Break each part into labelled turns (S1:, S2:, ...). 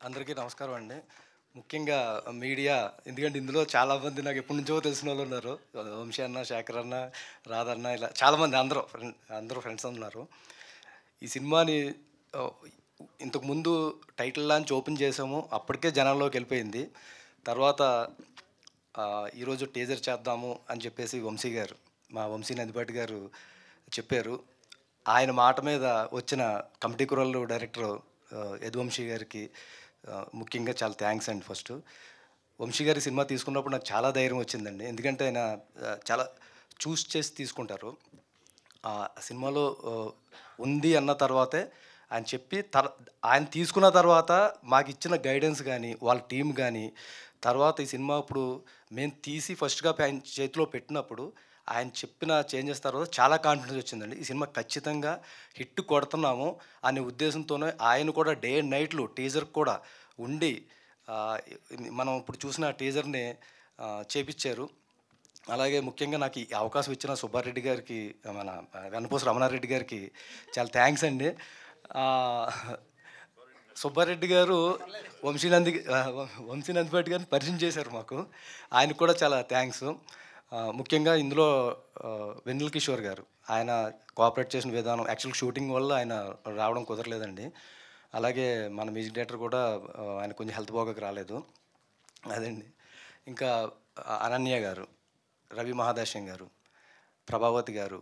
S1: అందరికీ నమస్కారం అండి. ముఖ్యంగా మీడియా, ఎందుకంటే ఇందులో చాలామంది నాకు ఎప్పటి నుంచో తెలిసిన వాళ్ళు ఉన్నారు. వంశీ అన్న, శేఖర్ అన్న, రాధన్న, ఇలా చాలామంది అందరూ ఫ్రెండ్స్ ఉన్నారు. ఈ సినిమాని ఆహ్, ఇంతకుముందు టైటిల్ లాంచ్ ఓపెన్ చేసాము, అప్పటికే జనాల్లోకి వెళ్ళిపోయింది. తర్వాత ఈరోజు టీజర్ చేద్దాము అని చెప్పేసి మా వంశీ నందిపాటి గారు చెప్పారు. ఆయన మాట మీద వచ్చిన కమిటీ కుర్రాళ్ళు డైరెక్టర్ యదువంశీ గారికి ముఖ్యంగా చాలా థ్యాంక్స్ అండి. ఫస్ట్ వంశీ గారి సినిమా తీసుకున్నప్పుడు నాకు చాలా ధైర్యం వచ్చిందండి. ఎందుకంటే ఆయన చాలా చూస్ చేసి తీసుకుంటారు. ఆ సినిమాలో ఉంది అన్న తర్వాతే ఆయన చెప్పి ఆయన తీసుకున్న తర్వాత మాకు ఇచ్చిన గైడెన్స్ కానీ, వాళ్ళ టీం కానీ, తర్వాత ఈ సినిమా ఇప్పుడు మేము తీసి ఫస్ట్గా ఆయన చేతిలో పెట్టినప్పుడు ఆయన చెప్పిన చేంజెస్ తర్వాత చాలా కాన్ఫిడెన్స్ వచ్చిందండి. ఈ సినిమా ఖచ్చితంగా హిట్ కొడుతున్నాము అనే ఉద్దేశంతోనే ఆయన కూడా డే అండ్ నైట్లు టీజర్ కూడా ఉండి మనం ఇప్పుడు చూసిన టీజర్ని చేపించారు. అలాగే ముఖ్యంగా నాకు ఈ అవకాశం ఇచ్చిన సుబ్బారెడ్డి గారికి, మన వెన్నపూస రమణారెడ్డి గారికి చాలా థ్యాంక్స్ అండి. సుబ్బారెడ్డి గారు వంశీ నందిపాటి గారిని పరిచయం చేశారు మాకు. ఆయనకు కూడా చాలా థ్యాంక్స్. ముఖ్యంగా ఇందులో వెన్నెల కిషోర్ గారు, ఆయన కోఆపరేట్ చేసిన విధానం, యాక్చువల్ షూటింగ్ వల్ల ఆయన రావడం కుదరలేదండి. అలాగే మన మ్యూజిక్ డైరెక్టర్ కూడా ఆయన కొంచెం హెల్త్ బాగోక రాలేదు. అదండి. ఇంకా అనన్య గారు, రవి మహాదాశ్యం గారు, ప్రభావతి గారు,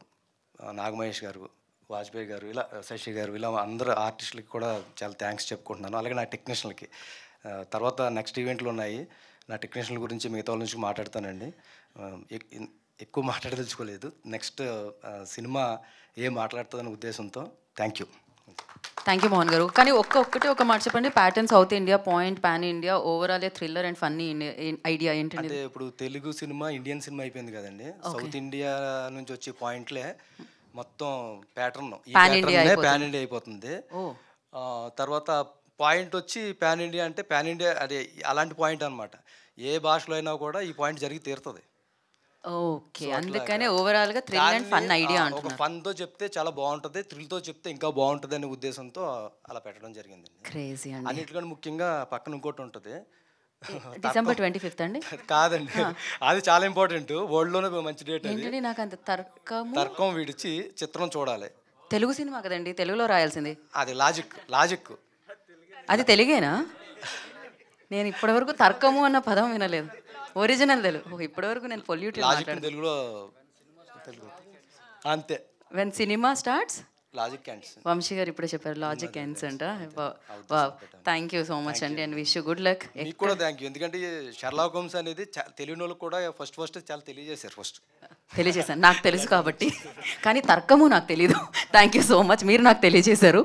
S1: నాగమహేష్ గారు, వాజ్పేయి గారు, ఇలా శశి గారు, ఇలా అందరు ఆర్టిస్టులకి కూడా చాలా థ్యాంక్స్ చెప్పుకుంటున్నాను. అలాగే నా టెక్నీషియన్లకి. తర్వాత నెక్స్ట్ ఈవెంట్లు ఉన్నాయి, నా టెక్నీషియన్ల గురించి మిగతా వాళ్ళ నుంచి మాట్లాడతానండి. ఎక్కువ మాట్లాడదలుచుకోలేదు. నెక్స్ట్ సినిమా ఏం మాట్లాడుతుందనే ఉద్దేశంతో థ్యాంక్ యూ
S2: మోహన్ గారు. కానీ ఒక మాట చెప్పండి. Pattern south India, point pan India, overall thriller and funny idea ఏంటంటే?
S1: అంటే ఇప్పుడు తెలుగు సినిమా ఇండియన్ సినిమా అయిపోయింది కదండి. సౌత్ ఇండియా నుంచి వచ్చే పాయింట్లే మొత్తం ప్యాటర్న్ పాన్ ఇండియా అయిపోతుంది. తర్వాత పాయింట్ వచ్చి పాన్ ఇండియా, అంటే పాన్ ఇండియా అదే అలాంటి పాయింట్ అనమాట. ఏ భాషలో అయినా కూడా ఈ పాయింట్ జరిగి తీరుతుంది.
S2: ఓకే, అందుకనే ఓవరాల్ గా థ్రిల్ అండ్ ఫన్ ఐడియా
S1: అంటున్నారు. ఒక ఫన్ తో చెప్తే చాలా బాగుంటది, థ్రిల్ తో చెప్తే ఇంకా బాగుంటది అనే ఉద్దేశంతో అలా పెట్టడం జరిగింది.
S2: క్రేజీ అండి.
S1: అన్నిటికన్నా ముఖ్యంగా పక్కన ఇంకోటి ఉంటుంది,
S2: డిసెంబర్ 25th అండి.
S1: కాదండి, అది చాలా ఇంపార్టెంట్. వరల్డ్ లోనే మంచి డేట్.
S2: నాకు అంత
S1: తర్కం విడిచి చిత్రం చూడాలి.
S2: తెలుగు సినిమా కదండి, తెలుగులో రాయాల్సింది.
S1: అది లాజిక్.
S2: అది తెలుగేనా? నేను ఇప్పటివరకు తర్కము అన్న పదం వినలేదు. ఒరిజినల్ తెలుగు. ఇప్పటివరకు నేను పొల్యూటెడ్
S1: తెలుగులో అంతే.
S2: When cinema starts
S1: logic ends.
S2: Vamsi గారు ఇప్పుడే చెప్పారు లాజిక్ ఎండ్స్ అంట. థ్యాంక్ యూ సో మచ్ అండి, and wish you good luck.
S1: మీకు కూడా థ్యాంక్ యూ. ఎందుకంటే షెర్లాక్ హోమ్స్ అనేది తెలియని వాళ్ళకి కూడా ఫస్ట్ చాలా తెలియజేశాను.
S2: నాకు తెలుసు కాబట్టి, కానీ తర్కము నాకు తెలీదు. థ్యాంక్ యూ సో మచ్, మీరు నాకు తెలియజేశారు.